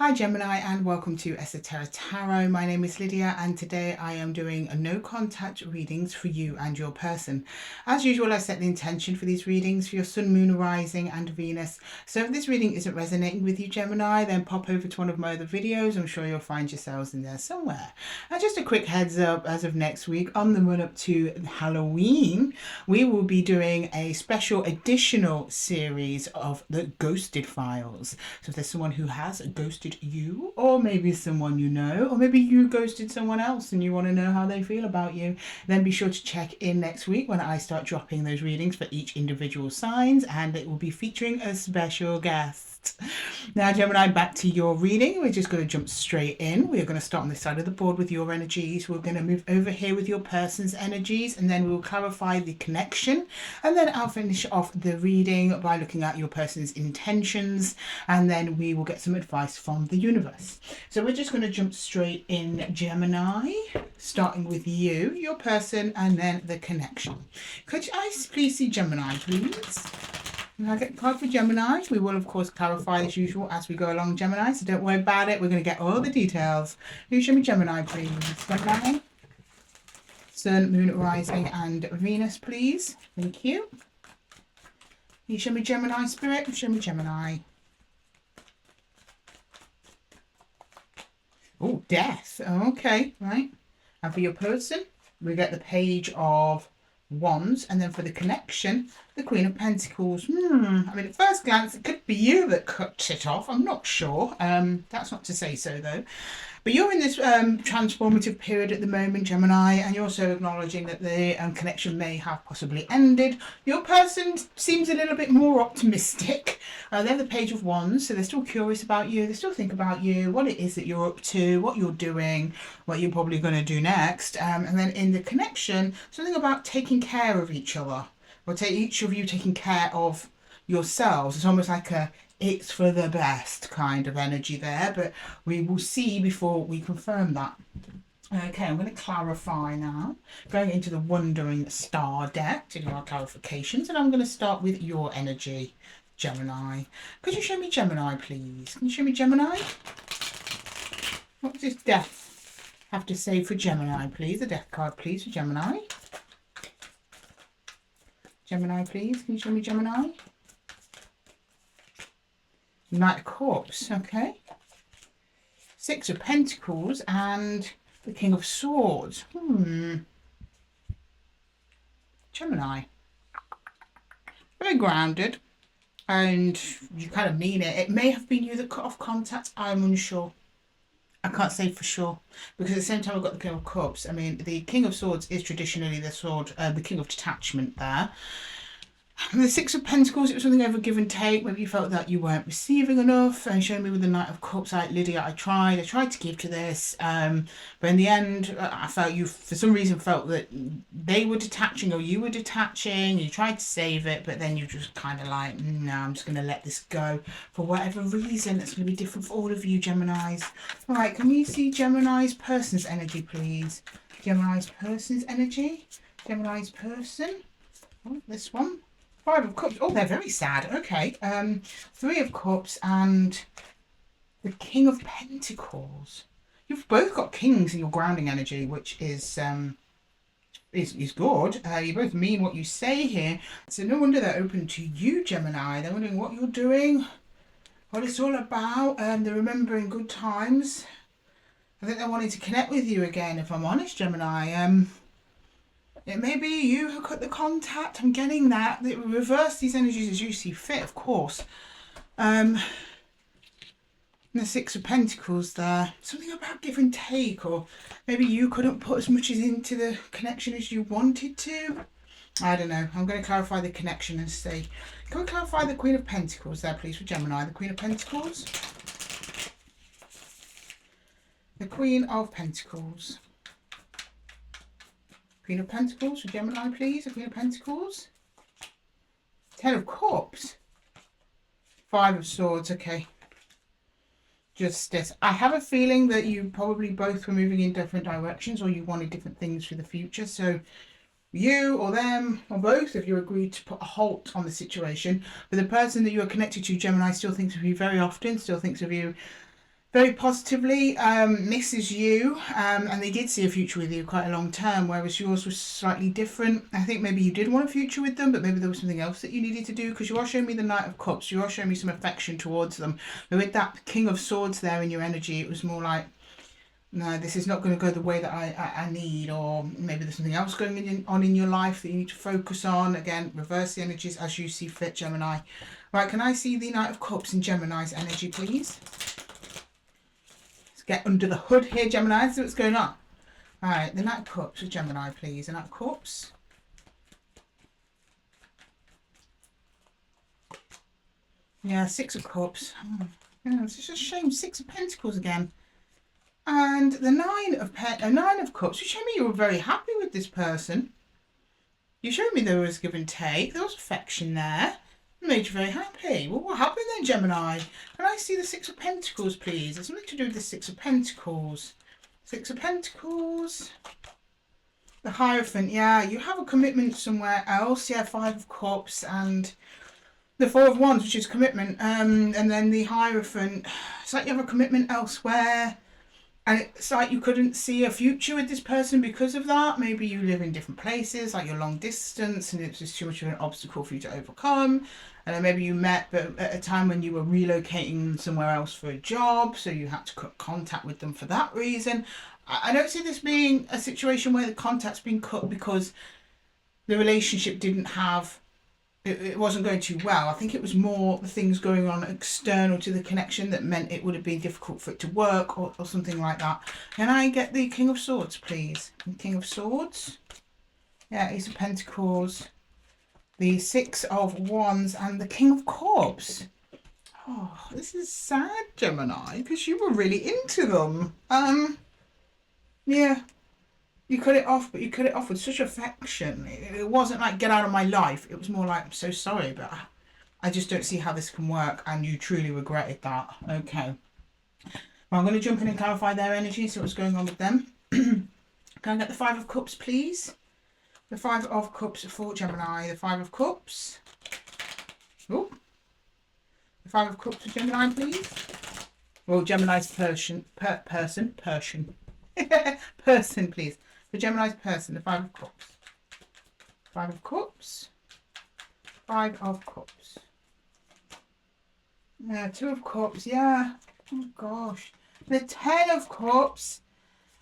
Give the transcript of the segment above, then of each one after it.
Hi Gemini and welcome to Esotera Tarot. My name is Lydia and today I am doing a no contact readings for you and your person. As usual, I set the intention for these readings for your sun, moon, rising and Venus. So if this reading isn't resonating with you Gemini, then pop over to one of my other videos. I'm sure you'll find yourselves in there somewhere. And just a quick heads up, as of next week on the run up to Halloween, we will be doing a special additional series of the Ghosted Files. So if there's someone who has ghosted you, or maybe someone you know, or maybe you ghosted someone else and you want to know how they feel about you, then be sure to check in next week when I start dropping those readings for each individual signs, and it will be featuring a special guest. Now Gemini, back to your reading. We're just going to jump straight in. We're going to start on this side of the board with your energies. We're going to move over here with your person's energies, and then we'll clarify the connection, and then I'll finish off the reading by looking at your person's intentions, and then we will get some advice from the universe. So we're just going to jump straight in, Gemini, starting with you, your person, and then the connection. Could I please see Gemini, please? Can I get a card for Gemini? We will, of course, clarify as usual as we go along, Gemini, so don't worry about it. We're going to get all the details. Will you show me Gemini, please? Gemini? Sun, Moon, Rising, and Venus, please. Thank you. Can you show me Gemini, Spirit? Show me Gemini. Oh, Death. Okay, right. And for your person, we get the Page of Wands, and then for the connection, the Queen of Pentacles. I mean, at first glance, it could be you that cut it off. I'm not sure. That's not to say so, though. But you're in this transformative period at the moment, Gemini, and you're also acknowledging that the connection may have possibly ended. Your person seems a little bit more optimistic. They're the Page of Wands, so they're still curious about you. They still think about you, what it is that you're up to, what you're doing, what you're probably going to do next. And then in the connection, something about taking care of each other, or each of you taking care of yourselves. It's almost like a it's for the best kind of energy there, but we will see before we confirm that. Okay, I'm going to clarify now, going into the Wandering Star deck to do our clarifications, and I'm going to start with your energy, Gemini. Could you show me Gemini, please? Can you show me Gemini? What does Death have to say for Gemini, please? The Death card, please, for Gemini. Gemini, please. Can you show me Gemini? Knight of Cups, okay. Six of Pentacles and the King of Swords. Gemini. Very grounded, and you kind of mean it. It may have been you that cut off contact. I'm unsure. I can't say for sure, because at the same time I've got the King of Cups. I mean, the King of Swords is traditionally the sword, the King of Detachment there. And the Six of Pentacles, it was something over give and take. Maybe you felt that you weren't receiving enough. And show me with the Knight of Cups, like Lydia, I tried to give to this. But in the end, I felt you, for some reason, felt that they were detaching or you were detaching. You tried to save it, but then you just kind of like, no, I'm just going to let this go. For whatever reason, it's going to be different for all of you, Geminis. All right, can we see Gemini's person's energy, please? Gemini's person's energy. Gemini's person. Oh, this one. Five of Cups. Oh, they're very sad. Okay. Three of Cups and the King of Pentacles. You've both got kings in your grounding energy, which is good. You both mean what you say here. So no wonder they're open to you, Gemini. They're wondering what you're doing, what it's all about. They're remembering good times. I think they're wanting to connect with you again, if I'm honest, Gemini. It may be you who cut the contact. I'm getting that. They reverse these energies as you see fit, of course. The Six of Pentacles there. Something about give and take, or maybe you couldn't put as much into the connection as you wanted to. I don't know. I'm going to clarify the connection and see. Can we clarify the Queen of Pentacles there, please, for Gemini? The Queen of Pentacles. The Queen of Pentacles. Queen of Pentacles for Gemini, please. The Queen of Pentacles. Ten of Cups. Five of Swords. Okay. Justice. I have a feeling that you probably both were moving in different directions, or you wanted different things for the future. So you or them or both of you agreed to put a halt on the situation. But the person that you are connected to, Gemini, still thinks of you very often, still thinks of you very positively, misses you, and they did see a future with you quite a long term, whereas yours was slightly different. I think maybe you did want a future with them, but maybe there was something else that you needed to do, because you are showing me the Knight of Cups, you are showing me some affection towards them. But with that King of Swords there in your energy, it was more like, no, this is not going to go the way that I need, or maybe there's something else going on in your life that you need to focus on. Again, reverse the energies as you see fit, Gemini. Right, can I see the Knight of Cups in Gemini's energy, please? Get under the hood here, Gemini, see what's going on. All right, the Knight of Cups with Gemini, please. The Knight of Cups. Yeah, Six of Cups. Oh, yeah, it's just a shame. Six of Pentacles again. And the Nine of Cups. You showed me you were very happy with this person. You showed me there was give and take. There was affection there. It made you very happy. Well, what happened then, Gemini? Can I see the Six of Pentacles, please? There's something to do with the Six of Pentacles. Six of Pentacles. The Hierophant. Yeah, you have a commitment somewhere else. Yeah, Five of Cups and the Four of Wands, which is commitment. And then the Hierophant. It's like you have a commitment elsewhere. And it's like you couldn't see a future with this person because of that. Maybe you live in different places, like you're long distance, and it's just too much of an obstacle for you to overcome. And then maybe you met, but at a time when you were relocating somewhere else for a job, so you had to cut contact with them for that reason. I don't see this being a situation where the contact's been cut because the relationship didn't have, it wasn't going too well. I think it was more the things going on external to the connection that meant it would have been difficult for it to work, or something like that. Can I get the King of Swords, please? The King of Swords. Yeah, Ace of Pentacles. The Six of Wands and the King of Cups. Oh, this is sad, Gemini, because you were really into them. Yeah. You cut it off, but you cut it off with such affection. It wasn't like, get out of my life. It was more like, I'm so sorry, but I just don't see how this can work. And you truly regretted that. Okay. Well, I'm going to jump in and clarify their energy, see what's going on with them. Can I get the Five of Cups, please? The Five of Cups for Gemini. The Five of Cups. Oh. The Five of Cups for Gemini, please. Well, Gemini's person, person, please. For Gemini's person, the Five of Cups. Five of Cups. Five of Cups. Yeah, Two of Cups, yeah. Oh gosh. The Ten of Cups.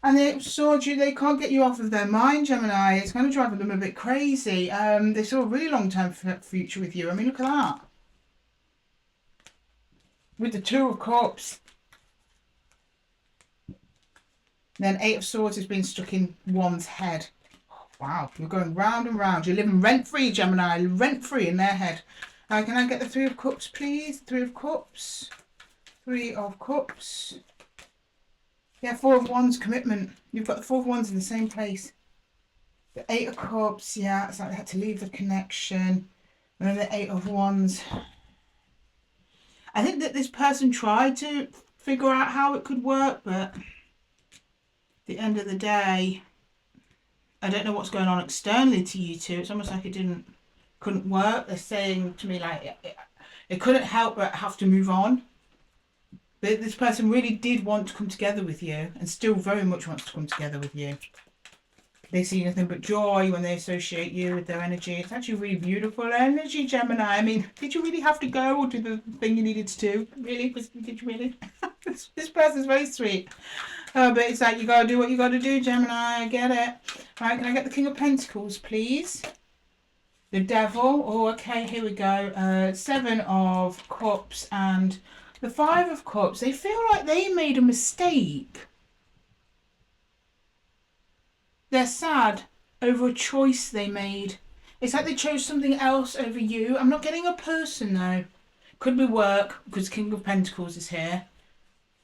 And they saw you, they can't get you off of their mind, Gemini. It's kind of driving them a bit crazy. They saw a really long-term future with you. I mean, look at that. With the Two of Cups. Then Eight of Swords has been stuck in one's head. Oh, wow, you're going round and round. You're living rent-free, Gemini. Rent-free in their head. Can I get the Three of Cups, please? Three of Cups. Three of Cups. Yeah, Four of Wands, commitment. You've got the Four of Wands in the same place. The Eight of Cups, yeah, it's like they had to leave the connection. And then the Eight of Wands. I think that this person tried to figure out how it could work, but at the end of the day, I don't know what's going on externally to you two. It's almost like it couldn't work. They're saying to me like it couldn't help but have to move on. This person really did want to come together with you, and still very much wants to come together with you. They see nothing but joy when they associate you with their energy. It's actually really beautiful energy, Gemini. I mean, did you really have to go or do the thing you needed to do? Really? Did you really? This person's very sweet. But it's like, you got to do what you got to do, Gemini. I get it. Right, can I get the King of Pentacles, please? The Devil. Oh, okay, here we go. Seven of Cups and the Five of Cups. They feel like they made a mistake. They're sad over a choice they made. It's like they chose something else over you. I'm not getting a person though. Could be work, because King of Pentacles is here.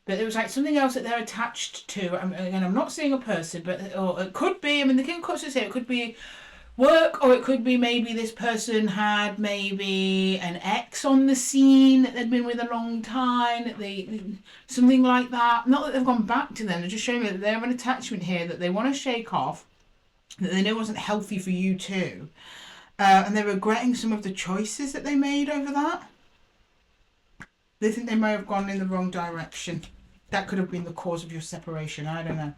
But it was like something else that they're attached to. Again, I'm not seeing a person, but or it could be, I mean, the King of Cups is here. It could be work, or it could be maybe this person had maybe an ex on the scene that they'd been with a long time, something like that. Not that they've gone back to them, they're just showing me that they have an attachment here that they want to shake off, that they know wasn't healthy for you too, and they're regretting some of the choices that they made over that. They think they may have gone in the wrong direction. That could have been the cause of your separation. I don't know.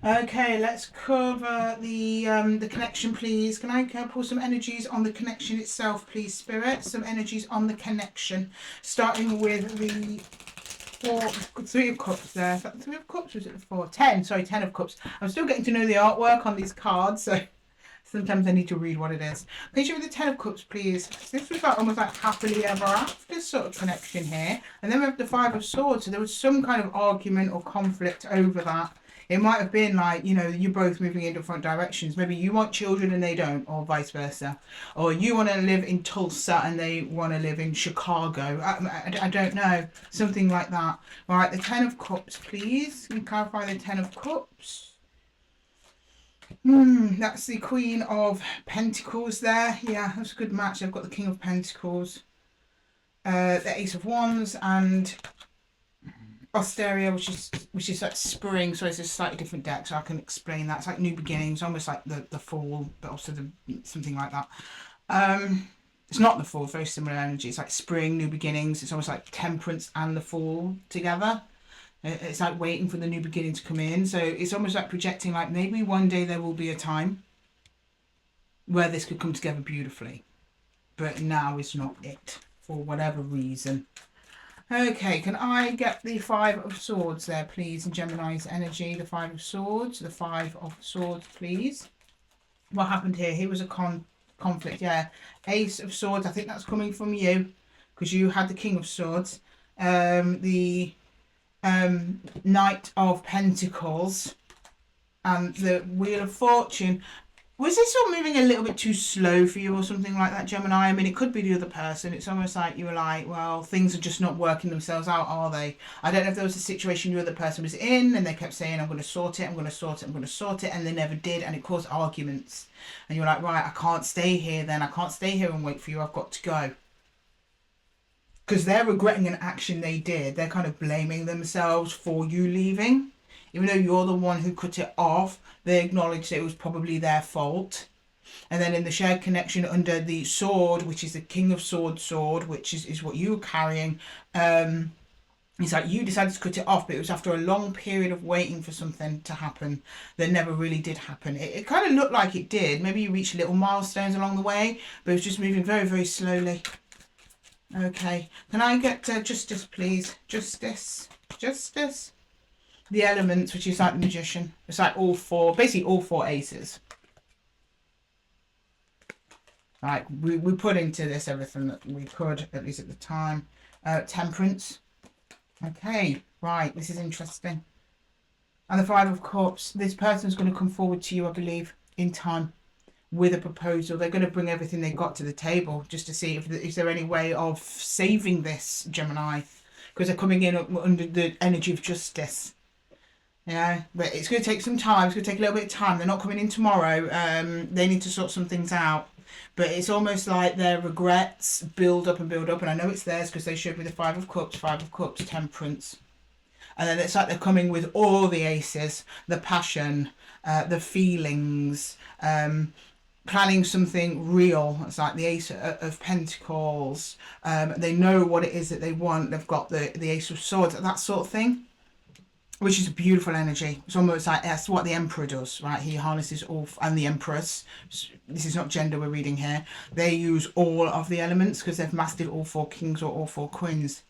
Okay, let's cover the connection, please. Can I pull some energies on the connection itself, please, Spirit? Some energies on the connection, starting with the Three of Cups there. Is that the Three of Cups? Or was it the Four? 10. Sorry, 10 of Cups. I'm still getting to know the artwork on these cards, so sometimes I need to read what it is. Can you show me the 10 of Cups, please? This was like almost like happily ever after sort of connection here. And then we have the 5 of Swords. So there was some kind of argument or conflict over that. It might have been like, you know, you're both moving in different directions. Maybe you want children and they don't, or vice versa. Or you want to live in Tulsa and they want to live in Chicago. I don't know. Something like that. All right, the 10 of Cups, please. Can you clarify the 10 of Cups? That's the Queen of Pentacles there. Yeah, that's a good match. I've got the King of Pentacles, the Ace of Wands, and Esotera, which is like spring. So it's a slightly different deck, so I can explain that. It's like new beginnings, almost like the Fall, but also something like that. It's not the Fall, very similar energy. It's like spring, new beginnings. It's almost like Temperance and the Fall together. It's like waiting for the new beginning to come in. So it's almost like projecting like maybe one day there will be a time where this could come together beautifully. But now is not it, for whatever reason. Okay, can I get the 5 of Swords there, please, in Gemini's energy? The 5 of Swords, the 5 of Swords, please. What happened here? Here was a conflict, yeah. Ace of Swords, I think that's coming from you, because you had the King of Swords. The Knight of Pentacles and the Wheel of Fortune. Was this all moving a little bit too slow for you or something like that, Gemini? I mean, it could be the other person. It's almost like you were like, well, things are just not working themselves out, are they? I don't know if there was a situation the other person was in and they kept saying, I'm going to sort it, I'm going to sort it, I'm going to sort it, and they never did, and it caused arguments. And you're like, right, I can't stay here then. I can't stay here and wait for you. I've got to go. Because they're regretting an action they did. They're kind of blaming themselves for you leaving. Even though you're the one who cut it off, they acknowledge that it was probably their fault. And then in the shared connection under the sword, which is the King of Swords sword, which is what you were carrying, it's like you decided to cut it off, but it was after a long period of waiting for something to happen that never really did happen. It kind of looked like it did. Maybe you reached little milestones along the way, but it was just moving very, very slowly. Okay, can I get Justice, please? Justice. The Elements, which is like the Magician. It's like all 4, basically all 4 aces. Like, we put into this everything that we could, at least at the time. Temperance. Okay, right, this is interesting. And the 5 of Cups. This person's going to come forward to you, I believe, in time with a proposal. They're going to bring everything they got to the table just to see if is there any way of saving this, Gemini. Because they're coming in under the energy of justice. Yeah, but it's going to take some time. It's going to take a little bit of time. They're not coming in tomorrow. They need to sort some things out. But it's almost like their regrets build up. And I know it's theirs because they showed me the 5 of Cups, Temperance. And then it's like they're coming with all the aces, the passion, the feelings, planning something real. It's like the Ace of Pentacles. They know what it is that they want. They've got the Ace of Swords, that sort of thing. Which is a beautiful energy. It's almost like that's what the Emperor does, right? He harnesses all, and the Empress. This is not gender we're reading here. They use all of the elements because they've mastered all 4 kings or all 4 queens.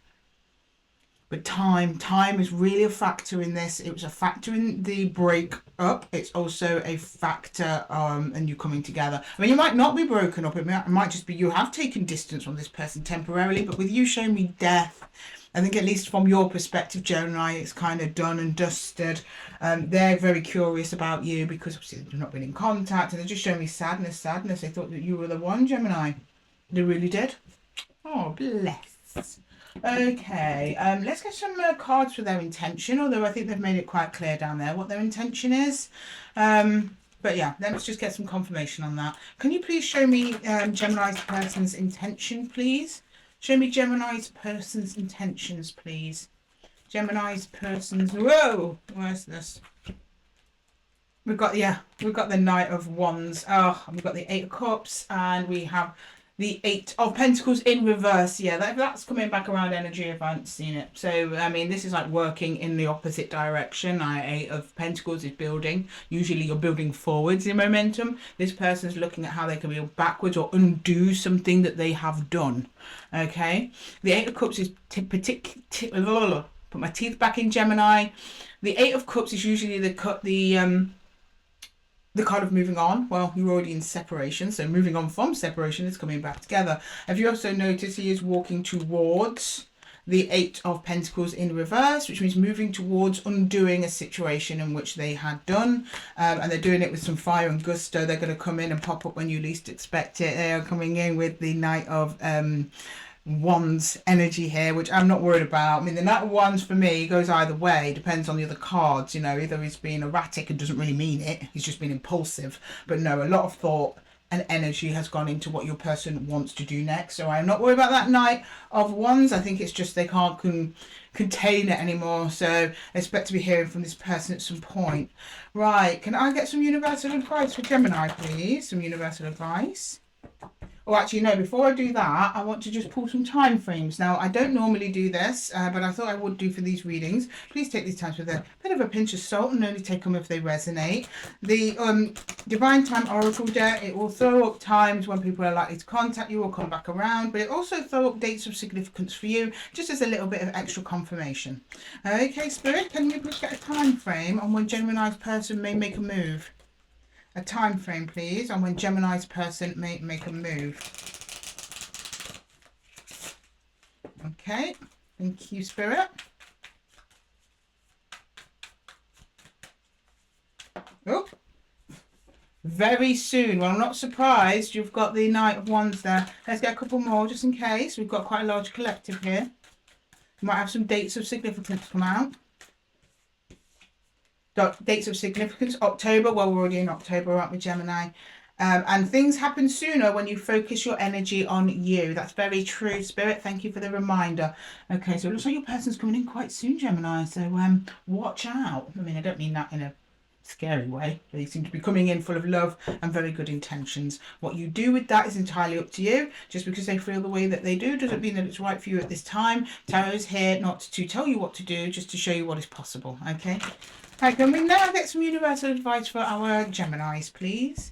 But time is really a factor in this. It was a factor in the break up. It's also a factor in you coming together. I mean, you might not be broken up. It might just be you have taken distance from this person temporarily. But with you showing me death, I think at least from your perspective, Gemini, it's kind of done and dusted. They're very curious about you because obviously they've not been in contact. And they're just showing me sadness. They thought that you were the one, Gemini. They really did. Oh, bless. Okay, let's get some cards for their intention, although I think they've made it quite clear down there what their intention is. But yeah, let's just get some confirmation on that. Can you please show me Gemini's person's intention, please? Show me Gemini's person's intentions, please. Gemini's person's... Whoa! Where's this? We've got the Knight of Wands. Oh, we've got the 8 of Cups, and we have The Eight of Pentacles in reverse. Yeah, that's coming back around energy if I haven't seen it. So, I mean, this is like working in the opposite direction. Eight of Pentacles is building. Usually you're building forwards in momentum. This person's looking at how they can build backwards or undo something that they have done. Okay. The Eight of Cups is put my teeth back in, Gemini. The Eight of Cups is usually the kind of moving on. Well, you're already in separation, so moving on from separation is coming back together. Have you also noticed he is walking towards the Eight of Pentacles in reverse, which means moving towards undoing a situation in which they had done, and they're doing it with some fire and gusto. They're going to come in and pop up when you least expect it. They are coming in with the Knight of Wands energy here, which I'm not worried about. I mean, the Knight of Wands for me goes either way, depends on the other cards. You know, either he's being erratic and doesn't really mean it, he's just been impulsive. But no, a lot of thought and energy has gone into what your person wants to do next. So I'm not worried about that Knight of Wands. I think it's just they can't contain it anymore. So I expect to be hearing from this person at some point. Right, can I get some universal advice for Gemini, please? Some universal advice. Oh, actually, no, before I do that, I want to just pull some time frames. Now, I don't normally do this, but I thought I would do for these readings. Please take these times with a bit of a pinch of salt and only take them if they resonate. The Divine Time Oracle deck, it will throw up times when people are likely to contact you or come back around, but it also throw up dates of significance for you, just as a little bit of extra confirmation. Okay, Spirit, can you please get a time frame on when Gemini's person may make a move? A time frame, please, on when Gemini's person may make a move. Okay, thank you, Spirit. Oh, very soon. Well, I'm not surprised you've got the Knight of Wands there. Let's get a couple more just in case. We've got quite a large collective here. We might have some dates of significance come out. Dates of significance, October. Well, we're already in October, aren't we, Gemini? And things happen sooner when you focus your energy on you. That's very true, Spirit. Thank you for the reminder. Okay, so it looks like your person's coming in quite soon, Gemini. So watch out. I mean, I don't mean that in a scary way. They seem to be coming in full of love and very good intentions. What you do with that is entirely up to you. Just because they feel the way that they do doesn't mean that it's right for you at this time. Tarot's here not to tell you what to do, just to show you what is possible. Okay. Right, can we now get some universal advice for our Geminis, please?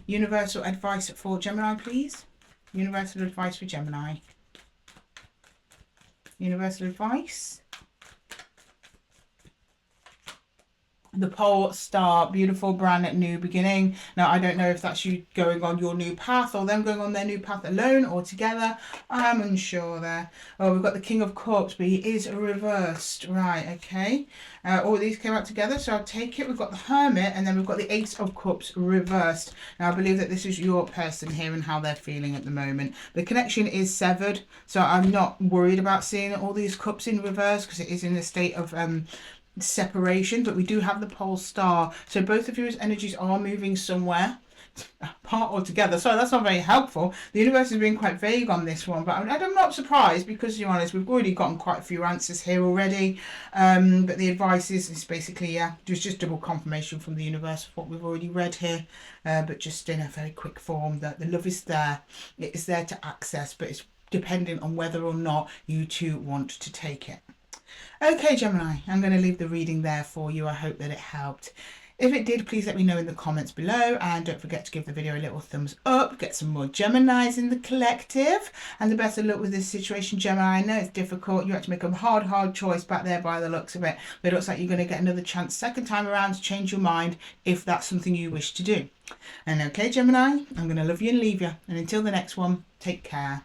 Universal advice for Gemini, please. Universal advice for Gemini. Universal advice. The pole star, beautiful brand new beginning. Now, I don't know if that's you going on your new path or them going on their new path alone or together. I'm unsure there. Oh, we've got the King of Cups, but he is reversed. Right, okay. All these came out together, so I'll take it. We've got the Hermit, and then we've got the Ace of Cups reversed. Now, I believe that this is your person here and how they're feeling at the moment. The connection is severed, so I'm not worried about seeing all these cups in reverse because it is in a state of separation, but we do have the pole star, so both of your energies are moving somewhere apart or together. So that's not very helpful. The universe has been quite vague on this one, but I'm not surprised because, to be honest, we've already gotten quite a few answers here already, but the advice is basically, yeah, just double confirmation from the universe of what we've already read here, but just in a very quick form that the love is there. It is there to access, but it's dependent on whether or not you two want to take it. Okay, Gemini, I'm going to leave the reading there for you. I hope that it helped. If it did, please let me know in the comments below, and don't forget to give the video a little thumbs up. Get some more Geminis in the collective, and the best of luck with this situation, Gemini. I know it's difficult. You have to make a hard choice back there by the looks of it, but it looks like you're going to get another chance second time around to change your mind if that's something you wish to do. And okay, Gemini, I'm going to love you and leave you, and until the next one, take care.